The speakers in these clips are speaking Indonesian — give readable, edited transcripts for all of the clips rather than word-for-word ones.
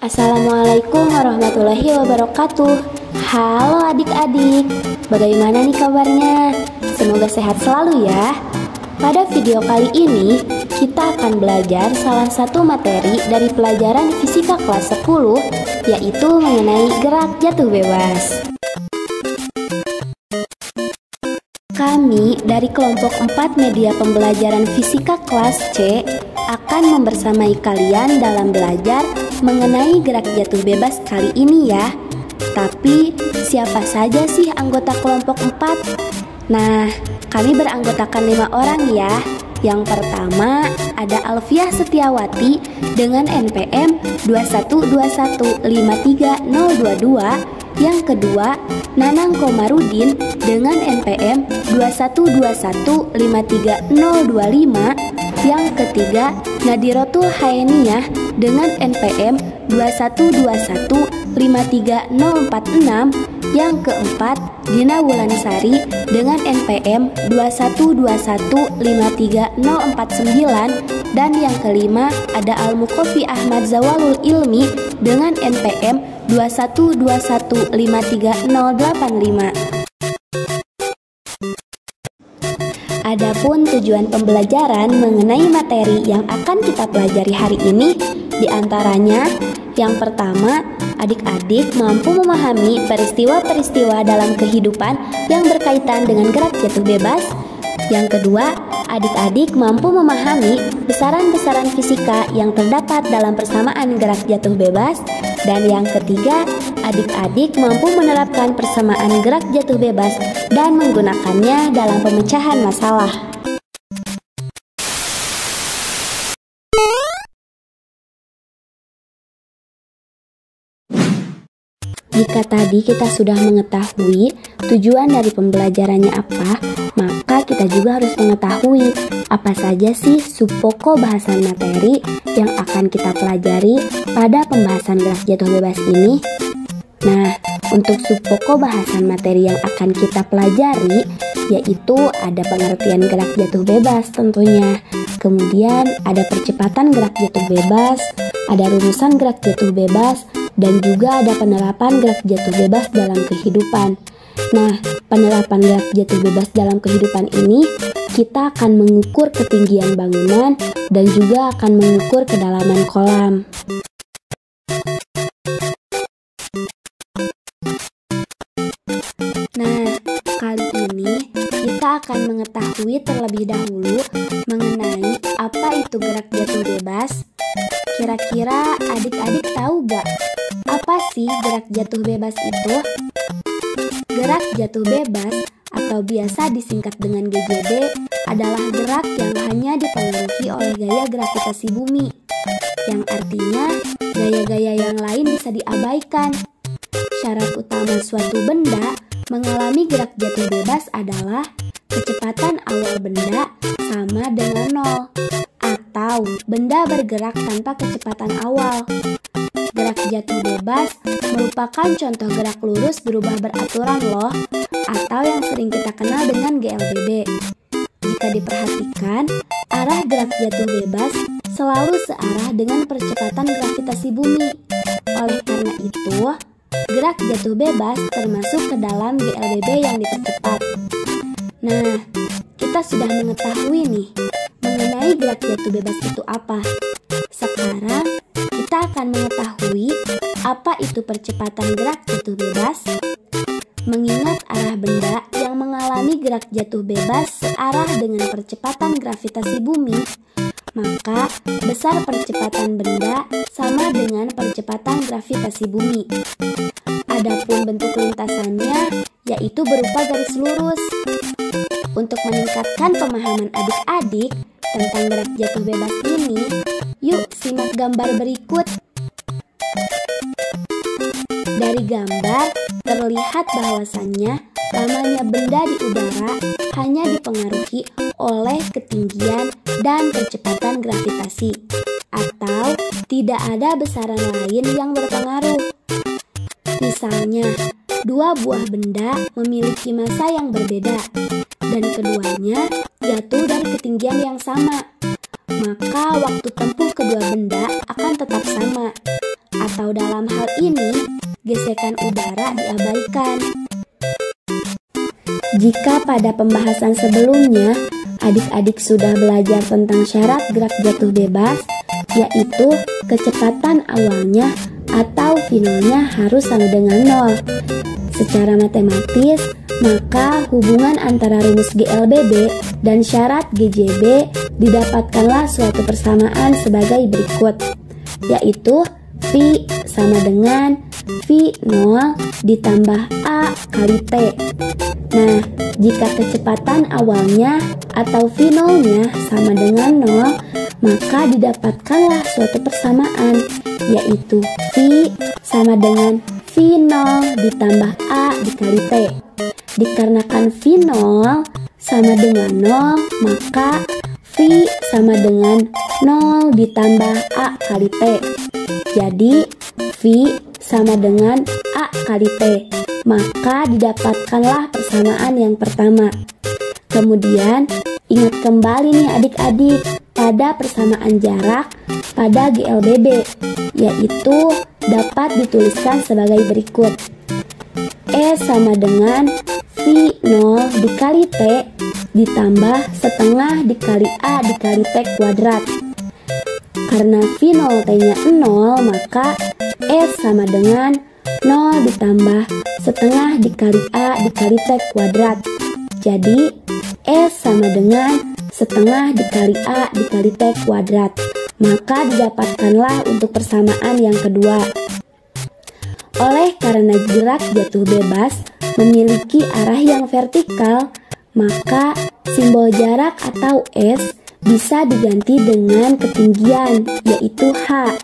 Assalamualaikum warahmatullahi wabarakatuh. Halo adik-adik, bagaimana nih kabarnya? Semoga sehat selalu ya. Pada video kali ini, kita akan belajar salah satu materi dari pelajaran fisika kelas 10, yaitu mengenai gerak jatuh bebas. Kami dari kelompok 4 media pembelajaran fisika kelas C akan membersamai kalian dalam belajar mengenai gerak jatuh bebas kali ini ya. Tapi siapa saja sih anggota kelompok 4? Nah, kami beranggotakan 5 orang ya. Yang pertama ada Alfiah Setiawati dengan NPM 212153022. Yang kedua, Nanang Komarudin dengan NPM 212153025. Yang ketiga, Nadirotul Haeniyah dengan NPM 212153046. Yang keempat, Dina Wulansari dengan NPM 212153049. Dan yang kelima ada Al-Muqofi Ahmad Zawalul Ilmi dengan NPM 212153085. Adapun tujuan pembelajaran mengenai materi yang akan kita pelajari hari ini diantaranya, yang pertama, adik-adik mampu memahami peristiwa-peristiwa dalam kehidupan yang berkaitan dengan gerak jatuh bebas. Yang kedua, adik-adik mampu memahami besaran-besaran fisika yang terdapat dalam persamaan gerak jatuh bebas. Dan yang ketiga, adik-adik mampu menerapkan persamaan gerak jatuh bebas dan menggunakannya dalam pemecahan masalah. Jika tadi kita sudah mengetahui tujuan dari pembelajarannya apa, maka kita juga harus mengetahui apa saja sih subpokok bahasan materi yang akan kita pelajari pada pembahasan gerak jatuh bebas ini. Nah, untuk subpokok bahasan materi yang akan kita pelajari, yaitu ada pengertian gerak jatuh bebas tentunya. Kemudian ada percepatan gerak jatuh bebas, ada rumusan gerak jatuh bebas, dan juga ada penerapan gerak jatuh bebas dalam kehidupan. Nah, penerapan gerak jatuh bebas dalam kehidupan ini, kita akan mengukur ketinggian bangunan dan juga akan mengukur kedalaman kolam. Nah, kali ini kita akan mengetahui terlebih dahulu mengenai apa itu gerak jatuh bebas. Kira-kira adik-adik tahu gak apa sih gerak jatuh bebas itu? Gerak jatuh bebas atau biasa disingkat dengan GJB adalah gerak yang hanya dipengaruhi oleh gaya gravitasi bumi, yang artinya gaya-gaya yang lain bisa diabaikan. Syarat utama suatu benda mengalami gerak jatuh bebas adalah kecepatan awal benda sama dengan 0, atau benda bergerak tanpa kecepatan awal. Gerak jatuh bebas merupakan contoh gerak lurus berubah beraturan loh, atau yang sering kita kenal dengan GLBB. Jika diperhatikan, arah gerak jatuh bebas selalu searah dengan percepatan gravitasi bumi. Oleh karena itu, gerak jatuh bebas termasuk ke dalam GLBB yang dipercepat. Nah, kita sudah mengetahui nih mengenai gerak jatuh bebas itu apa. Sekarang kita akan mengetahui apa itu percepatan gerak jatuh bebas. Mengingat arah benda yang mengalami gerak jatuh bebas searah dengan percepatan gravitasi bumi, maka besar percepatan benda sama dengan percepatan gravitasi bumi. Adapun bentuk lintasannya yaitu berupa garis lurus. Untuk meningkatkan pemahaman adik-adik tentang gerak jatuh bebas ini, yuk simak gambar berikut. Dari gambar terlihat bahwasannya lamanya benda di udara hanya dipengaruhi oleh ketinggian dan kecepatan gravitasi, atau tidak ada besaran lain yang berpengaruh. Misalnya, dua buah benda memiliki massa yang berbeda dan keduanya jatuh dari ketinggian yang sama, maka waktu tempuh kedua benda akan tetap sama. atau dalam hal ini, gesekan udara diabaikan. Jika pada pembahasan sebelumnya, adik-adik sudah belajar tentang syarat gerak jatuh bebas, yaitu kecepatan awalnya atau finalnya harus sama dengan 0. Secara matematis, maka hubungan antara rumus GLBB dan syarat GJB didapatkanlah suatu persamaan sebagai berikut, yaitu V sama dengan V0 ditambah A kali T. Nah, jika kecepatan awalnya atau V0-nya sama dengan 0, maka didapatkanlah suatu persamaan, yaitu V sama dengan V0 ditambah A dikali T. Dikarenakan V0 sama dengan 0, maka V sama dengan 0 ditambah A kali T. Jadi, V sama dengan A kali T. Maka didapatkanlah persamaan yang pertama. Kemudian, ingat kembali nih adik-adik pada persamaan jarak pada GLBB, yaitu dapat dituliskan sebagai berikut. E sama dengan V0 dikali T ditambah setengah dikali A dikali T kuadrat. Karena V0 T-nya 0, maka E sama dengan 0 ditambah setengah dikali A dikali T kuadrat. Jadi, E sama dengan setengah dikali A dikali T kuadrat. Maka didapatkanlah untuk persamaan yang kedua. Oleh karena gerak jatuh bebas memiliki arah yang vertikal, maka simbol jarak atau S bisa diganti dengan ketinggian, yaitu H.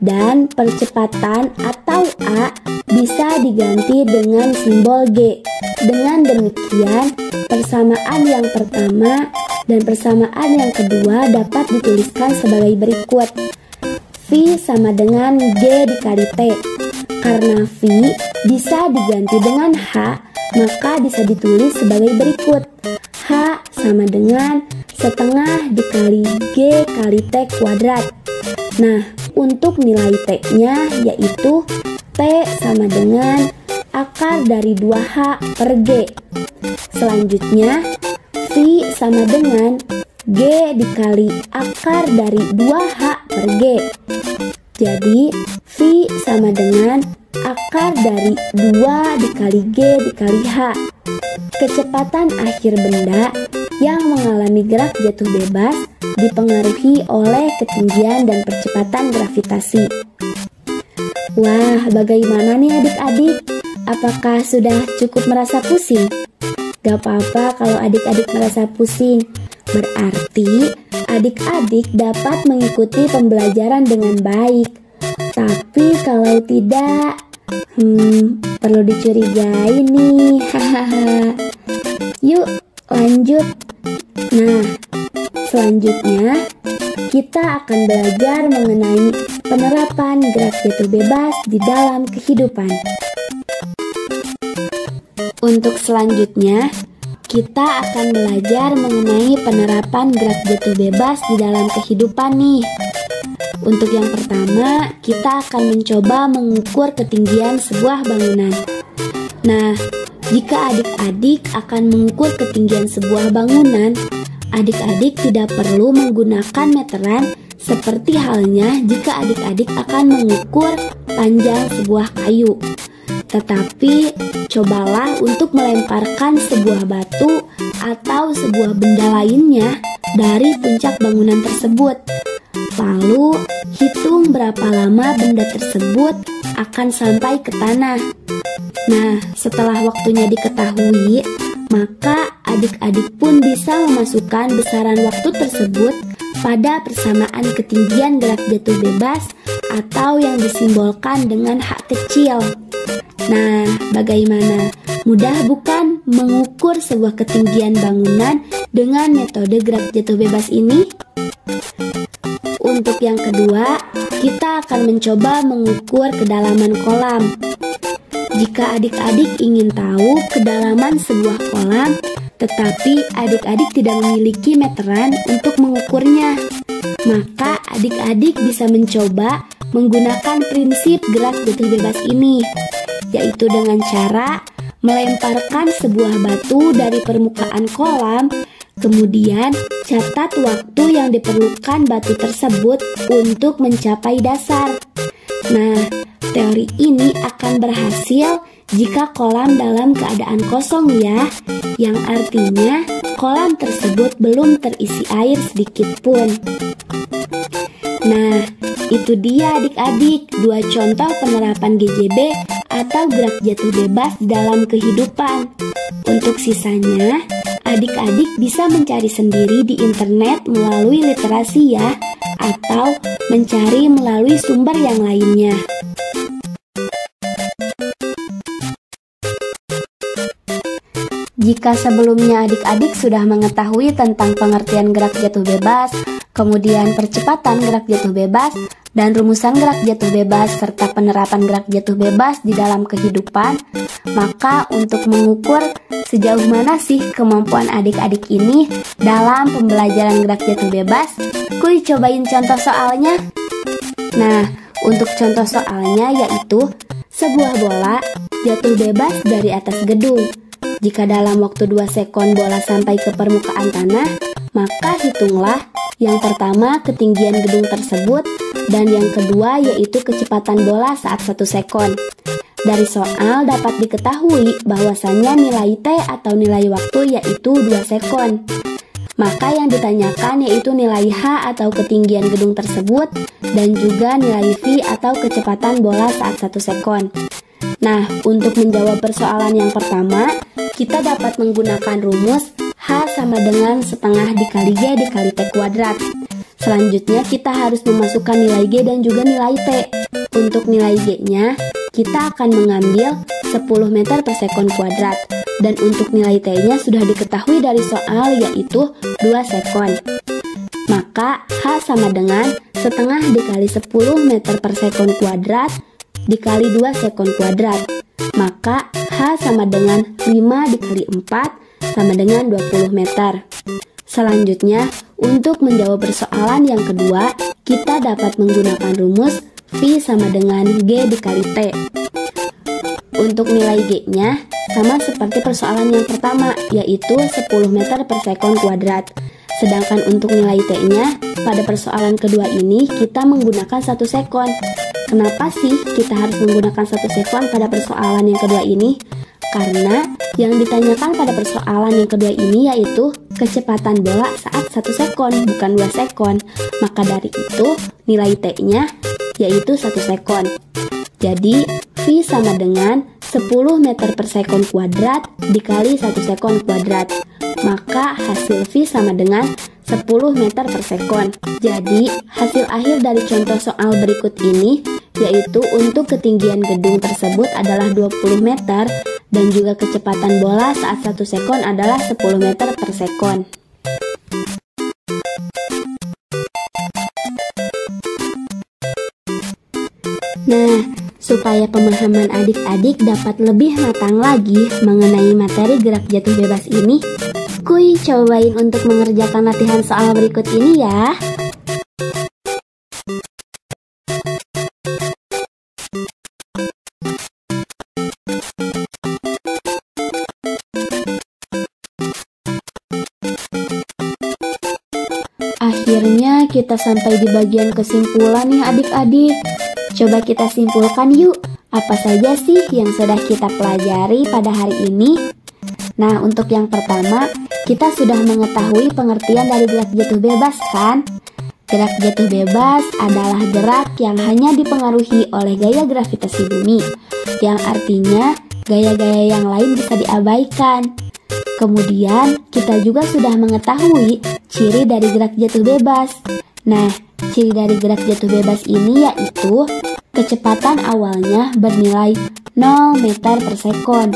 Dan percepatan atau A bisa diganti dengan simbol G. Dengan demikian, persamaan yang pertama dan persamaan yang kedua dapat dituliskan sebagai berikut. V sama dengan G dikali T. Karena V bisa diganti dengan H, maka bisa ditulis sebagai berikut. H sama dengan setengah dikali G kali T kuadrat. Nah, untuk nilai T-nya yaitu T sama dengan akar dari 2H per G. Selanjutnya, V sama dengan G dikali akar dari 2H per G. Jadi, V sama dengan akar dari 2 dikali G dikali H. Kecepatan akhir benda yang mengalami gerak jatuh bebas dipengaruhi oleh ketinggian dan percepatan gravitasi. Wah, bagaimana nih adik-adik? Apakah sudah cukup merasa pusing? Gak apa-apa kalau adik-adik merasa pusing. Berarti adik-adik dapat mengikuti pembelajaran dengan baik. Tapi kalau tidak, perlu dicurigai nih. Yuk, lanjut. Nah, selanjutnya kita akan belajar mengenai penerapan gerak jatuh bebas di dalam kehidupan. Untuk selanjutnya, kita akan belajar mengenai penerapan gerak jatuh bebas di dalam kehidupan nih. Untuk yang pertama, kita akan mencoba mengukur ketinggian sebuah bangunan. Nah, jika adik-adik akan mengukur ketinggian sebuah bangunan, adik-adik tidak perlu menggunakan meteran seperti halnya jika adik-adik akan mengukur panjang sebuah kayu. Tetapi, cobalah untuk melemparkan sebuah batu atau sebuah benda lainnya dari puncak bangunan tersebut. Lalu, hitung berapa lama benda tersebut akan sampai ke tanah. Nah, setelah waktunya diketahui, maka adik-adik pun bisa memasukkan besaran waktu tersebut pada persamaan ketinggian gerak jatuh bebas atau yang disimbolkan dengan H kecil. Nah, bagaimana? Mudah bukan mengukur sebuah ketinggian bangunan dengan metode gerak jatuh bebas ini? Untuk yang kedua, kita akan mencoba mengukur kedalaman kolam. Jika adik-adik ingin tahu kedalaman sebuah kolam, tetapi adik-adik tidak memiliki meteran untuk mengukurnya, maka adik-adik bisa mencoba menggunakan prinsip gerak jatuh bebas ini, yaitu dengan cara melemparkan sebuah batu dari permukaan kolam, kemudian catat waktu yang diperlukan batu tersebut untuk mencapai dasar. Nah, teori ini akan berhasil jika kolam dalam keadaan kosong ya, yang artinya kolam tersebut belum terisi air sedikit pun. Nah, itu dia adik-adik 2 contoh penerapan GJB atau gerak jatuh bebas dalam kehidupan. Untuk sisanya, adik-adik bisa mencari sendiri di internet melalui literasi ya, atau mencari melalui sumber yang lainnya. Jika sebelumnya adik-adik sudah mengetahui tentang pengertian gerak jatuh bebas, kemudian percepatan gerak jatuh bebas, dan rumusan gerak jatuh bebas serta penerapan gerak jatuh bebas di dalam kehidupan, maka untuk mengukur sejauh mana sih kemampuan adik-adik ini dalam pembelajaran gerak jatuh bebas, kuy cobain contoh soalnya. Nah, untuk contoh soalnya yaitu sebuah bola jatuh bebas dari atas gedung. Jika dalam waktu 2 sekon bola sampai ke permukaan tanah, maka hitunglah yang pertama ketinggian gedung tersebut dan yang kedua yaitu kecepatan bola saat 1 sekon. Dari soal dapat diketahui bahwasannya nilai T atau nilai waktu yaitu 2 sekon. Maka yang ditanyakan yaitu nilai H atau ketinggian gedung tersebut dan juga nilai V atau kecepatan bola saat 1 sekon. Nah, untuk menjawab persoalan yang pertama, kita dapat menggunakan rumus H sama dengan setengah dikali G dikali T kuadrat. Selanjutnya kita harus memasukkan nilai G dan juga nilai T. Untuk nilai G-nya, kita akan mengambil 10 meter per sekon kuadrat. Dan untuk nilai T-nya sudah diketahui dari soal yaitu 2 sekon. Maka H sama dengan setengah dikali 10 meter per sekon kuadrat dikali 2 sekon kuadrat. Maka H sama dengan 5 dikali 4 sama dengan 20 meter. Selanjutnya, untuk menjawab persoalan yang kedua, kita dapat menggunakan rumus V sama dengan G dikali T. Untuk nilai G-nya sama seperti persoalan yang pertama, yaitu 10 meter per sekon kuadrat. Sedangkan untuk nilai T-nya, pada persoalan kedua ini kita menggunakan 1 sekon. Kenapa sih kita harus menggunakan 1 sekon pada persoalan yang kedua ini? Karena yang ditanyakan pada persoalan yang kedua ini yaitu kecepatan bola saat 1 sekon, bukan 2 sekon. Maka dari itu, nilai T-nya yaitu 1 sekon. Jadi, V sama dengan 10 meter per sekon kuadrat dikali 1 sekon kuadrat. Maka hasil V sama dengan 10 meter per sekon. Jadi, hasil akhir dari contoh soal berikut ini yaitu untuk ketinggian gedung tersebut adalah 20 meter dan juga kecepatan bola saat 1 sekon adalah 10 meter per sekon. Nah, supaya pemahaman adik-adik dapat lebih matang lagi mengenai materi gerak jatuh bebas ini, kuy cobain untuk mengerjakan latihan soal berikut ini ya. Akhirnya kita sampai di bagian kesimpulan nih adik-adik. Coba kita simpulkan yuk, apa saja sih yang sudah kita pelajari pada hari ini? Nah, untuk yang pertama, kita sudah mengetahui pengertian dari gerak jatuh bebas kan? Gerak jatuh bebas adalah gerak yang hanya dipengaruhi oleh gaya gravitasi bumi, yang artinya gaya-gaya yang lain bisa diabaikan. Kemudian, kita juga sudah mengetahui ciri dari gerak jatuh bebas. Nah, ciri dari gerak jatuh bebas ini yaitu kecepatan awalnya bernilai 0 meter per sekon.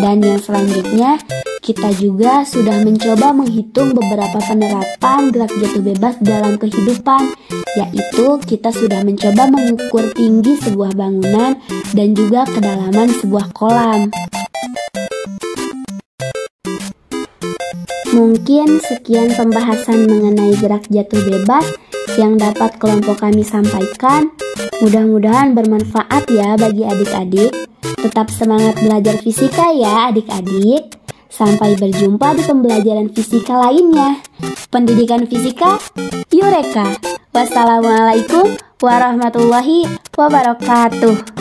Dan yang selanjutnya, kita juga sudah mencoba menghitung beberapa penerapan gerak jatuh bebas dalam kehidupan, yaitu kita sudah mencoba mengukur tinggi sebuah bangunan dan juga kedalaman sebuah kolam. Mungkin sekian pembahasan mengenai gerak jatuh bebas yang dapat kelompok kami sampaikan. Mudah-mudahan bermanfaat ya bagi adik-adik. Tetap semangat belajar fisika ya adik-adik. Sampai berjumpa di pembelajaran fisika lainnya. Pendidikan fisika, Eureka! Wassalamualaikum warahmatullahi wabarakatuh.